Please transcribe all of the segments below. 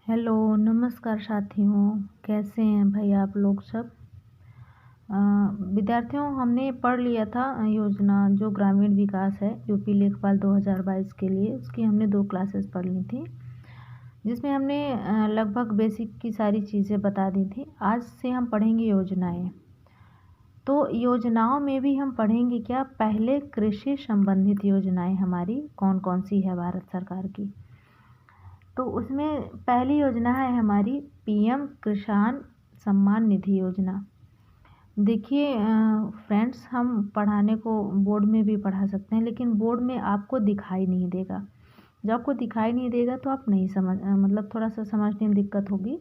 Hello, नमस्कार साथियों। कैसे हैं भाई आप लोग सब। विद्यार्थियों, हमने पढ़ लिया था योजना जो ग्रामीण विकास है यूपी लेखपाल 2022 के लिए। उसकी हमने 2 क्लासेस पढ़ ली थी, जिसमें हमने लगभग बेसिक की सारी चीज़ें बता दी थी। आज से हम पढ़ेंगे योजनाएं। तो योजनाओं में भी हम पढ़ेंगे क्या, पहले कृषि संबंधित योजनाएं हमारी कौन कौन सी है भारत सरकार की। तो उसमें पहली योजना है हमारी पीएम किसान सम्मान निधि योजना। देखिए फ्रेंड्स, हम पढ़ाने को बोर्ड में भी पढ़ा सकते हैं, लेकिन बोर्ड में आपको दिखाई नहीं देगा। जब आपको दिखाई नहीं देगा तो आप नहीं समझ मतलब थोड़ा सा समझने में दिक्कत होगी,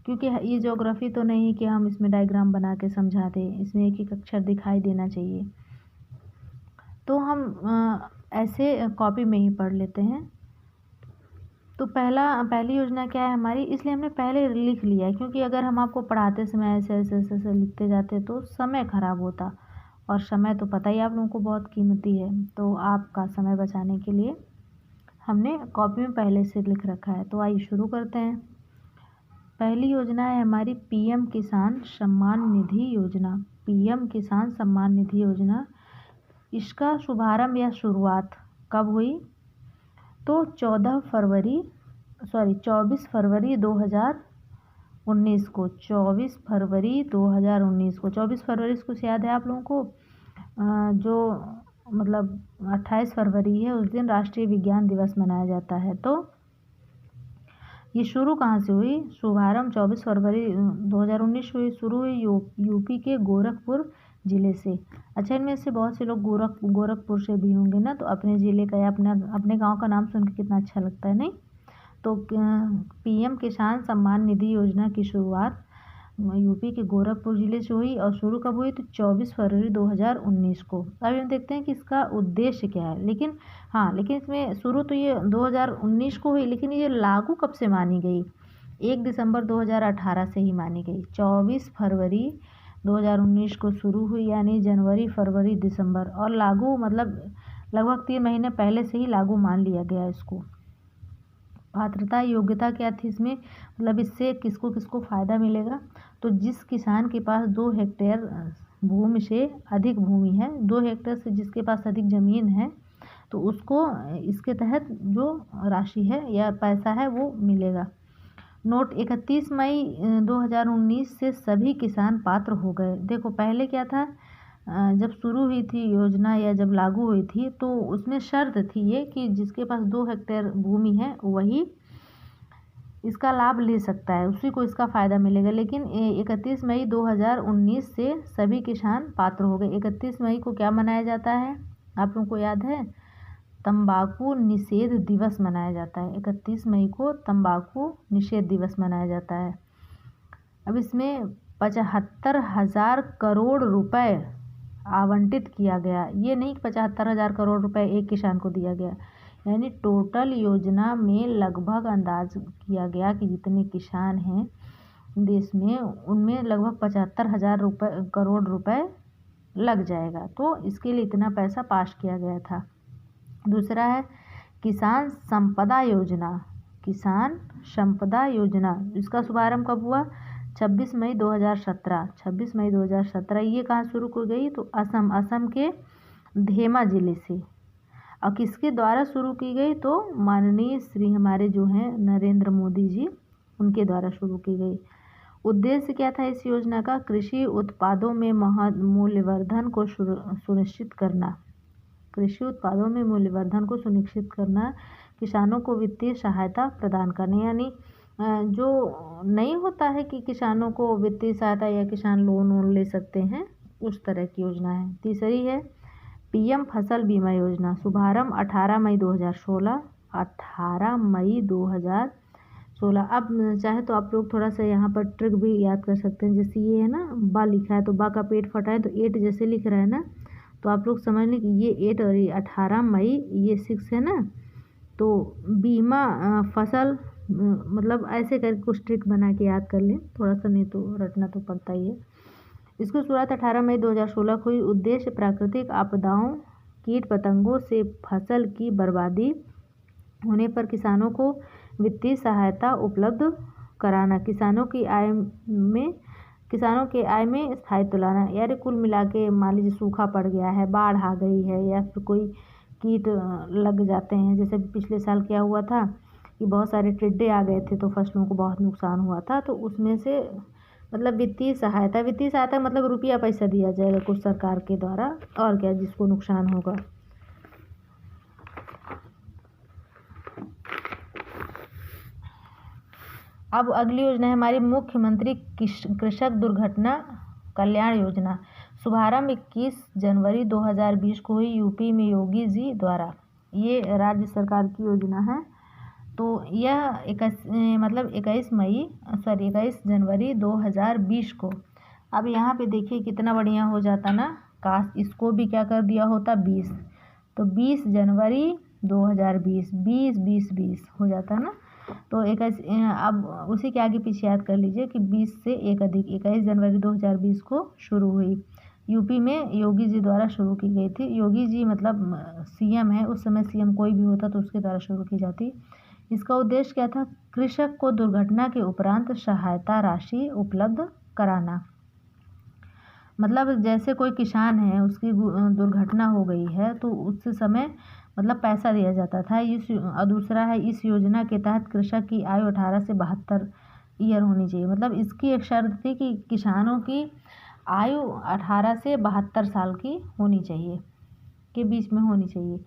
क्योंकि ये ज्योग्राफी तो नहीं कि हम इसमें डायग्राम बना के समझा दें। इसमें एक एक अक्षर दिखाई देना चाहिए। तो हम ऐसे कॉपी में ही पढ़ लेते हैं। तो पहली योजना क्या है हमारी, इसलिए हमने पहले लिख लिया है, क्योंकि अगर हम आपको पढ़ाते समय ऐसे ऐसे ऐसे ऐसे लिखते जाते तो समय ख़राब होता, और समय तो पता ही आप लोगों को बहुत कीमती है। तो आपका समय बचाने के लिए हमने कॉपी में पहले से लिख रखा है। तो आइए शुरू करते हैं। पहली योजना है हमारी पीएम किसान सम्मान निधि योजना। पीएम किसान सम्मान निधि योजना, इसका शुभारंभ या शुरुआत कब हुई, तो 24 फरवरी 2019 को। 24 फरवरी 2019 को, 24 फरवरी को याद है आप लोगों को, जो मतलब 28 फरवरी है, उस दिन राष्ट्रीय विज्ञान दिवस मनाया जाता है। तो ये शुरू कहाँ से हुई, शुभारंभ 24 फरवरी 2019 हुई। शुरू हुई यूपी के गोरखपुर ज़िले से। अच्छा, इनमें से बहुत से लोग गोरखपुर से भी होंगे ना, तो अपने ज़िले का या अपने गांव का नाम सुन के कितना अच्छा लगता है, नहीं। तो पीएम किसान सम्मान निधि योजना की शुरुआत यूपी के गोरखपुर ज़िले से हुई, और शुरू कब हुई, तो 24 फरवरी 2019 को। अभी हम देखते हैं कि इसका उद्देश्य क्या है। लेकिन इसमें शुरू तो ये 2019 को हुई, लेकिन ये लागू कब से मानी गई, 1 दिसंबर 2018 से ही मानी गई। 24 फरवरी 2019 को शुरू हुई, यानी जनवरी, फरवरी, दिसंबर, और लागू मतलब लगभग 3 महीने पहले से ही लागू मान लिया गया इसको। पात्रता योग्यता क्या थी इसमें, मतलब इससे किसको किसको फ़ायदा मिलेगा, तो जिस किसान के पास 2 हेक्टेयर भूमि से अधिक भूमि है, 2 हेक्टेयर से जिसके पास अधिक ज़मीन है, तो उसको इसके तहत जो राशि है या पैसा है वो मिलेगा। नोट 31 मई 2019 से सभी किसान पात्र हो गए। देखो पहले क्या था, जब शुरू हुई थी योजना या जब लागू हुई थी, तो उसमें शर्त थी ये कि जिसके पास 2 हेक्टेयर भूमि है वही इसका लाभ ले सकता है, उसी को इसका फ़ायदा मिलेगा। लेकिन 31 मई 2019 से सभी किसान पात्र हो गए। 31 मई को क्या मनाया जाता है, आप लोगों को याद है, तंबाकू निषेध दिवस मनाया जाता है। 31 मई को तंबाकू निषेध दिवस मनाया जाता है। अब इसमें 75,000 करोड़ रुपए आवंटित किया गया। ये नहीं कि 75,000 करोड़ रुपए एक किसान को दिया गया, यानी टोटल योजना में लगभग अंदाज किया गया कि जितने किसान हैं देश में, उनमें लगभग 75,000 करोड़ रुपए लग जाएगा। तो इसके लिए इतना पैसा पास किया गया था। दूसरा है किसान संपदा योजना। किसान संपदा योजना, इसका शुभारंभ कब हुआ, 26 मई 2017। 26 मई 2017। ये कहाँ शुरू की गई, तो असम के धेमा ज़िले से। और किसके द्वारा शुरू की गई, तो माननीय श्री हमारे जो हैं नरेंद्र मोदी जी, उनके द्वारा शुरू की गई। उद्देश्य क्या था इस योजना का, कृषि उत्पादों में मूल्यवर्धन को सुनिश्चित करना। कृषि उत्पादों में मूल्यवर्धन को सुनिश्चित करना, किसानों को वित्तीय सहायता प्रदान करने, यानी जो नहीं होता है कि किसानों को वित्तीय सहायता या किसान लोन ले सकते हैं, उस तरह की योजना है। तीसरी है पीएम फसल बीमा योजना। शुभारंभ 18 मई 2016। 18 मई 2016। अब चाहे तो आप लोग थोड़ा सा यहाँ पर ट्रिक भी याद कर सकते हैं। जैसे ये है ना, बा लिखा है, तो बा का पेट फटा है, तो 8 जैसे लिख रहा है ना, तो आप लोग समझ लें कि ये 8 और ये 18 मई, ये 6 है ना। तो बीमा फसल मतलब ऐसे करके कुछ ट्रिक बना के याद कर लें थोड़ा सा, नहीं तो रटना तो पड़ता ही है। इसकी शुरुआत 18 मई 2016 को हुई। उद्देश्य प्राकृतिक आपदाओं, कीट पतंगों से फसल की बर्बादी होने पर किसानों को वित्तीय सहायता उपलब्ध कराना, किसानों की आय में स्थायित्व लाना। यानी कुल मिला के मान लीजिए सूखा पड़ गया है, बाढ़ आ गई है या फिर कोई कीट लग जाते हैं, जैसे पिछले साल क्या हुआ था कि बहुत सारे टिड्डे आ गए थे तो फसलों को बहुत नुकसान हुआ था। तो उसमें से मतलब वित्तीय सहायता मतलब रुपया पैसा दिया जाएगा कुछ सरकार के द्वारा, और क्या, जिसको नुकसान होगा। अब अगली योजना है हमारी मुख्यमंत्री कृषक दुर्घटना कल्याण योजना। शुभारंभ 21 जनवरी 2020 को हुई यूपी में योगी जी द्वारा। ये राज्य सरकार की योजना है। तो यह 21 जनवरी 2020 को। अब यहाँ पे देखिए कितना बढ़िया हो जाता ना, काश इसको भी क्या कर दिया होता 20, तो 20 जनवरी 2020, 20 हो जाता ना। तो 21, अब उसी के आगे पीछे याद कर लीजिए कि 20 से एक अधिक 21 जनवरी 2020 को शुरू हुई, यूपी में योगी जी द्वारा शुरू की गई थी। योगी जी मतलब सीएम है, उस समय सीएम कोई भी होता तो उसके द्वारा शुरू की जाती। इसका उद्देश्य क्या था? कृषक को दुर्घटना के उपरांत सहायता राशि उपलब्ध कराना। मतलब जैसे कोई किसान है, उसकी दुर्घटना हो गई है तो उस समय मतलब पैसा दिया जाता था। और दूसरा है, इस योजना के तहत कृषक की आयु 18 से 72 ईयर होनी चाहिए। मतलब इसकी एक शर्त थी कि किसानों की आयु 18 से 72 साल की होनी चाहिए, के बीच में होनी चाहिए।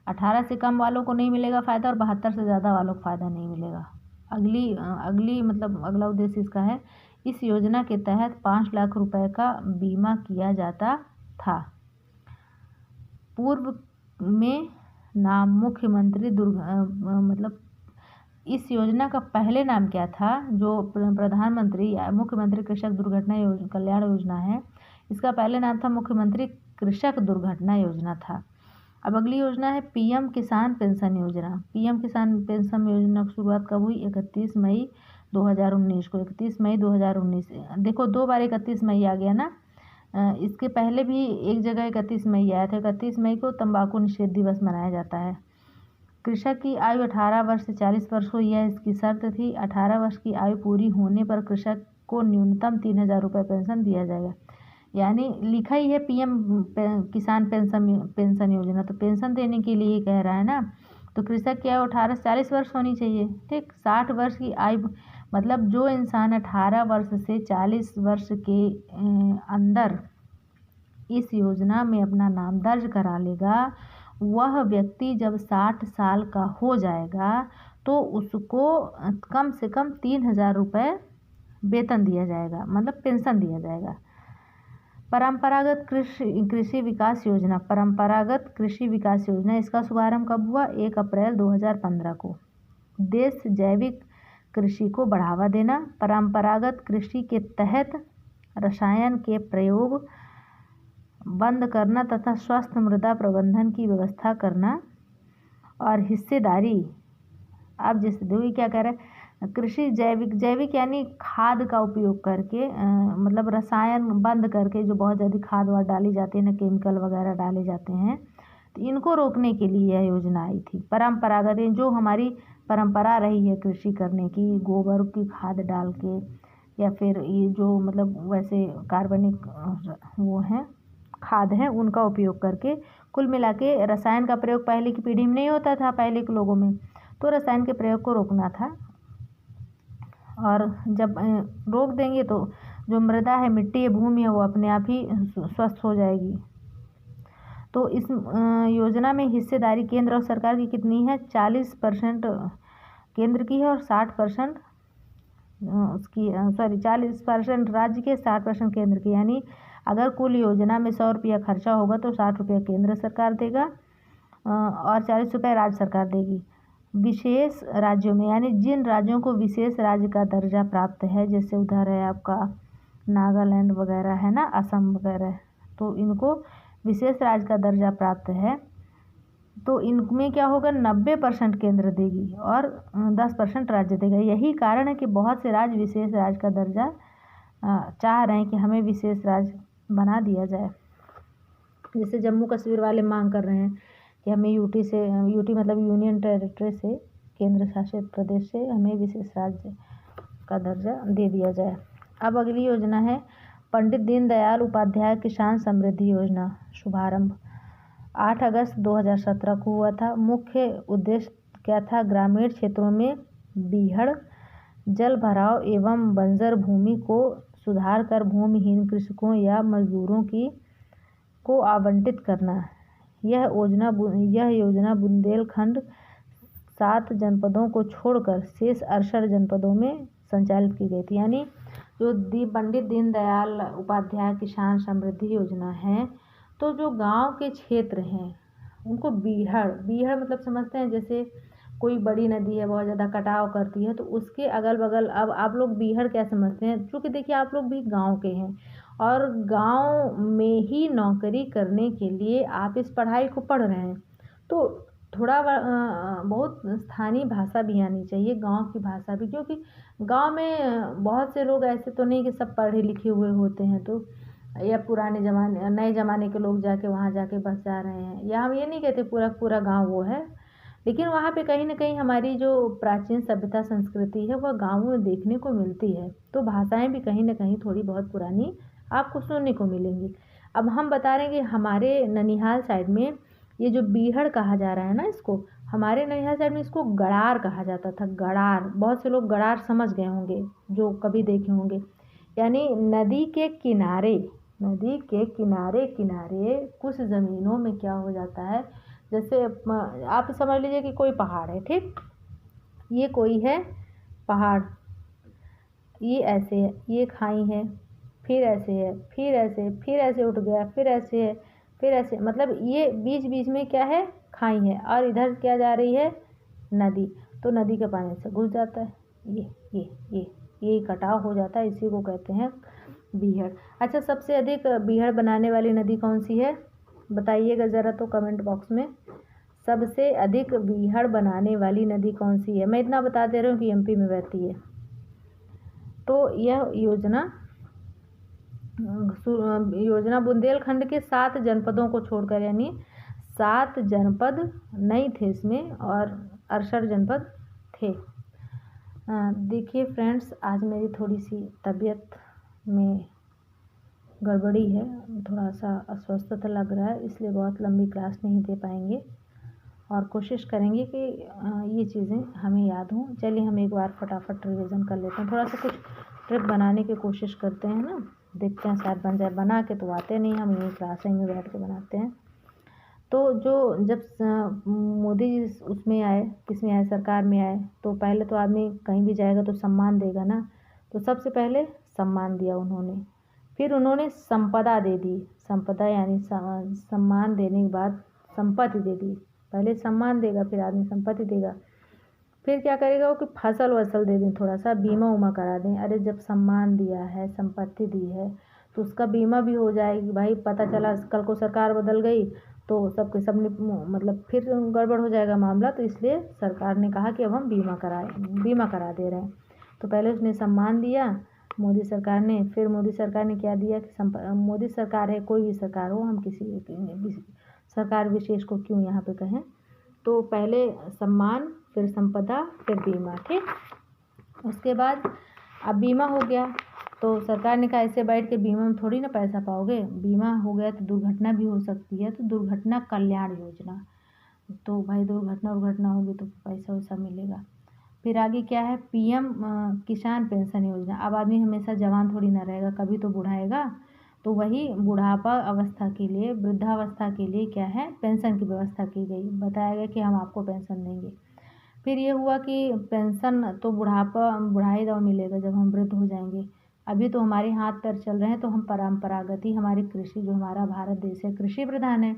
18 से कम वालों को नहीं मिलेगा फ़ायदा और 72 से ज़्यादा वालों को फ़ायदा नहीं मिलेगा। अगला उद्देश्य इसका है, इस योजना के तहत 5 लाख रुपए का बीमा किया जाता था। पूर्व में नाम मुख्यमंत्री मतलब इस योजना का पहले नाम क्या था? जो प्रधानमंत्री या मुख्यमंत्री कृषक दुर्घटना कल्याण योजना है, इसका पहले नाम था मुख्यमंत्री कृषक दुर्घटना योजना था। अब अगली योजना है पीएम किसान पेंशन योजना। पीएम किसान पेंशन योजना की शुरुआत कब हुई? 31 मई 2019 को। 31 मई 2019, देखो 2 बार 31 मई आ गया ना। इसके पहले भी एक जगह 31 मई आया था। 31 मई को तंबाकू निषेध दिवस मनाया जाता है। कृषक की आयु 18 वर्ष से 40 वर्ष हो, यह इसकी शर्त थी। 18 वर्ष की आयु पूरी होने पर कृषक को न्यूनतम 3000 रुपये पेंशन दिया जाएगा। यानी लिखा ही है पीएम किसान पेंशन योजना, तो पेंशन देने के लिए कह रहा है ना। तो कृषक की आयु 18 से 40 वर्ष होनी चाहिए, ठीक। 60 वर्ष की आयु मतलब जो इंसान 18 वर्ष से 40 वर्ष के अंदर इस योजना में अपना नाम दर्ज करा लेगा, वह व्यक्ति जब 60 साल का हो जाएगा तो उसको कम से कम 3000 रुपये वेतन दिया जाएगा, मतलब पेंशन दिया जाएगा। परंपरागत कृषि विकास योजना। परंपरागत कृषि विकास योजना, इसका शुभारंभ कब हुआ? 1 अप्रैल 2015 को। देश जैविक कृषि को बढ़ावा देना। परंपरागत कृषि के तहत रसायन के प्रयोग बंद करना तथा स्वस्थ मृदा प्रबंधन की व्यवस्था करना और हिस्सेदारी। अब जैसे देखिए क्या कह रहा है, कृषि जैविक यानी खाद का उपयोग करके, मतलब रसायन बंद करके, जो बहुत ज़्यादा खाद वाद डाली जाती है ना, केमिकल वगैरह डाले जाते हैं, तो इनको रोकने के लिए यह योजना आई थी। परंपरागत जो हमारी परंपरा रही है कृषि करने की, गोबर की खाद डाल के या फिर ये जो मतलब वैसे कार्बनिक वो हैं खाद है, उनका उपयोग करके, कुल मिला के रसायन का प्रयोग पहले की पीढ़ी में नहीं होता था, पहले के लोगों में, तो रसायन के प्रयोग को रोकना था। और जब रोक देंगे तो जो मृदा है, मिट्टी है, भूमि है, वो अपने आप ही स्वस्थ हो जाएगी। तो इस योजना में हिस्सेदारी केंद्र और सरकार की कितनी है? 40% केंद्र की है और 60% उसकी 40% राज्य के, 60% केंद्र के। यानी अगर कुल योजना में 100 रुपया खर्चा होगा तो 60 रुपया केंद्र सरकार देगा और 40 रुपये राज्य सरकार देगी। विशेष राज्यों में, यानी जिन राज्यों को विशेष राज्य का दर्जा प्राप्त है, जैसे उधर है आपका नागालैंड वगैरह है ना, असम वगैरह, तो इनको विशेष राज्य का दर्जा प्राप्त है, तो इनमें क्या होगा? 90% केंद्र देगी और 10% राज्य देगा। यही कारण है कि बहुत से राज्य विशेष राज्य का दर्जा चाह रहे हैं कि हमें विशेष राज्य बना दिया जाए। जैसे जम्मू कश्मीर वाले मांग कर रहे हैं कि हमें यूटी मतलब यूनियन टेरिटरी से केंद्र शासित प्रदेश से हमें विशेष राज्य का दर्जा दे दिया जाए। अब अगली योजना है पंडित दीनदयाल उपाध्याय किसान समृद्धि योजना। शुभारंभ 8 अगस्त 2017 को हुआ था। मुख्य उद्देश्य क्या था? ग्रामीण क्षेत्रों में बीहड़, जल भराव एवं बंजर भूमि को सुधार कर भूमिहीन कृषकों या मजदूरों को आवंटित करना। यह योजना बुंदेलखंड 7 जनपदों को छोड़कर शेष 68 जनपदों में संचालित की गई थी। यानी जो पंडित दीनदयाल उपाध्याय किसान समृद्धि योजना है, तो जो गांव के क्षेत्र हैं उनको बीहड़ मतलब समझते हैं, जैसे कोई बड़ी नदी है बहुत ज़्यादा कटाव करती है तो उसके अगल बगल, अब आप लोग बीहड़ क्या समझते हैं? क्योंकि देखिए आप लोग भी गांव के हैं और गांव में ही नौकरी करने के लिए आप इस पढ़ाई को पढ़ रहे हैं, तो थोड़ा बहुत स्थानीय भाषा भी आनी चाहिए, गांव की भाषा भी, क्योंकि गांव में बहुत से लोग ऐसे तो नहीं कि सब पढ़े लिखे हुए होते हैं, तो या नए ज़माने के लोग जाके वहाँ जाके बस जा रहे हैं, या हम ये नहीं कहते पूरा गांव वो है, लेकिन वहाँ पे कहीं ना कहीं हमारी जो प्राचीन सभ्यता संस्कृति है वह गाँव में देखने को मिलती है, तो भाषाएं भी कहीं ना कहीं थोड़ी बहुत पुरानी आपको सुनने को मिलेंगी। अब हम बता रहे हैं कि हमारे ननिहाल साइड में ये जो बीहड़ कहा जा रहा है ना, इसको हमारे ननिहाल साइड में इसको गड़ार कहा जाता था। गड़ार, बहुत से लोग गड़ार समझ गए होंगे जो कभी देखे होंगे, यानी नदी के किनारे किनारे कुछ ज़मीनों में क्या हो जाता है, जैसे आप समझ लीजिए कि कोई पहाड़ है, ठीक, ये कोई है पहाड़, ये ऐसे है, ये खाई है, फिर ऐसे है, फिर ऐसे उठ गया, फिर ऐसे है, फिर ऐसे, मतलब ये बीच बीच में क्या है? खाई है, और इधर क्या जा रही है? नदी, तो नदी के पानी से घुस जाता है, ये कटाव हो जाता है, इसी को कहते हैं बीहड़। अच्छा, सबसे अधिक बीहड़ बनाने वाली नदी कौन सी है? बताइएगा ज़रा तो कमेंट बॉक्स में, सबसे अधिक बीहड़ बनाने वाली नदी कौन सी है? मैं इतना बता दे रहा हूँ कि एमपी में बहती है। तो यह योजना बुंदेलखंड के 7 जनपदों को छोड़कर, यानी 7 जनपद नहीं थे इसमें और 68 जनपद थे। देखिए फ्रेंड्स, आज मेरी थोड़ी सी तबीयत में गड़बड़ी है, थोड़ा सा अस्वस्थ लग रहा है, इसलिए बहुत लंबी क्लास नहीं दे पाएंगे और कोशिश करेंगे कि ये चीज़ें हमें याद हों। चलिए हम एक बार फटाफट रिवीजन कर लेते हैं, थोड़ा सा कुछ ट्रिक बनाने की कोशिश करते हैं ना, देखते हैं शायद बन जाए। बना के तो आते नहीं, हम यहीं क्लास में बैठ के बनाते हैं। तो जब मोदी जी उसमें आए, किसमें आए? सरकार में आए, तो पहले तो आदमी कहीं भी जाएगा तो सम्मान देगा ना, तो सबसे पहले सम्मान दिया उन्होंने, फिर उन्होंने संपदा दे दी। संपदा यानी सम्मान देने के बाद संपत्ति दे दी। पहले सम्मान देगा, फिर आदमी संपत्ति देगा, फिर क्या करेगा वो कि फसल वसल दे दें, थोड़ा सा बीमा उमा करा दें। अरे जब सम्मान दिया है, संपत्ति दी है, तो उसका बीमा भी हो जाएगी। भाई पता चला कल को सरकार बदल गई तो सबके सब मतलब फिर गड़बड़ हो जाएगा मामला, तो इसलिए सरकार ने कहा कि अब हम बीमा करा दे रहे हैं। तो पहले उसने सम्मान दिया मोदी सरकार ने, फिर मोदी सरकार ने क्या दिया कि मोदी सरकार है, कोई भी सरकार हो, हम किसी सरकार विशेष को क्यों यहाँ पे कहें, तो पहले सम्मान, फिर संपदा, फिर बीमा, ठीक। उसके बाद अब बीमा हो गया तो सरकार ने कहा ऐसे बैठ के बीमा में थोड़ी ना पैसा पाओगे, बीमा हो गया तो दुर्घटना भी हो सकती है, तो दुर्घटना कल्याण योजना, तो भाई दुर्घटना होगी तो पैसा वैसा मिलेगा। फिर आगे क्या है? पीएम किसान पेंशन योजना। अब आदमी हमेशा जवान थोड़ी ना रहेगा, कभी तो बुढ़ाएगा, तो वही बुढ़ापा अवस्था के लिए, वृद्धावस्था के लिए क्या है? पेंशन की व्यवस्था की गई, बताया गया कि हम आपको पेंशन देंगे। फिर ये हुआ कि पेंशन तो बुढ़ाई दौर मिलेगा जब हम वृद्ध हो जाएंगे। अभी तो हमारे हाथ पैर चल रहे हैं, तो हम परंपरागत ही, हमारी कृषि, जो हमारा भारत देश है कृषि प्रधान है,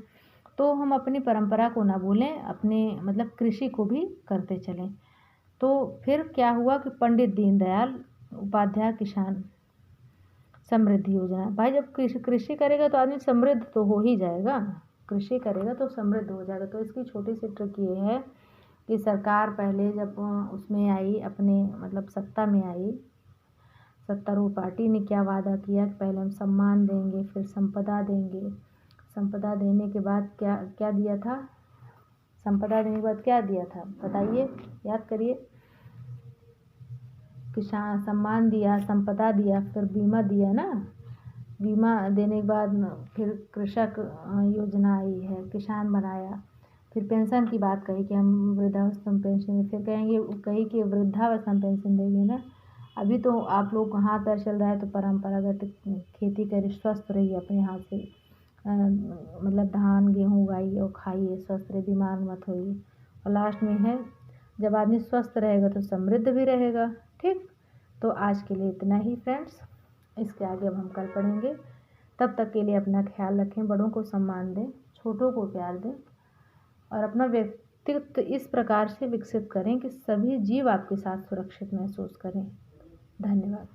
तो हम अपनी परंपरा को ना भूलें, अपने मतलब कृषि को भी करते चलें। तो फिर क्या हुआ कि पंडित दीनदयाल उपाध्याय किसान समृद्धि योजना। भाई जब कृषि करेगा तो आदमी समृद्ध तो हो ही जाएगा, कृषि करेगा तो समृद्ध हो जाएगा। तो इसकी छोटी सी ट्रिक ये है कि सरकार पहले जब उसमें आई, अपने मतलब सत्ता में आई, सत्तारूढ़ पार्टी ने क्या वादा किया कि पहले हम सम्मान देंगे, फिर संपदा देंगे। संपदा देने के बाद क्या क्या दिया था? संपदा देने के बाद क्या दिया था बताइए, याद करिए। किसान सम्मान दिया, संपदा दिया, फिर बीमा दिया ना। बीमा देने के बाद फिर कृषक योजना आई है, किसान बनाया। फिर पेंशन की बात कही कि हम वृद्धावस्था पेंशन, फिर कही कि वृद्धावस्था पेंशन देंगे ना। अभी तो आप लोग हाथ पैर चल रहा है तो परंपरागत खेती करिए, स्वस्थ रहिए अपने हाथ से, मतलब धान गेहूँ उगाइए और खाइए, स्वस्थ रहिए, बीमार मत होइए। और लास्ट में है, जब आदमी स्वस्थ रहेगा तो समृद्ध भी रहेगा। ठीक, तो आज के लिए इतना ही फ्रेंड्स, इसके आगे अब हम कल पढ़ेंगे। तब तक के लिए अपना ख्याल रखें, बड़ों को सम्मान दें, छोटों को प्यार दें और अपना व्यक्तित्व इस प्रकार से विकसित करें कि सभी जीव आपके साथ सुरक्षित महसूस करें। धन्यवाद।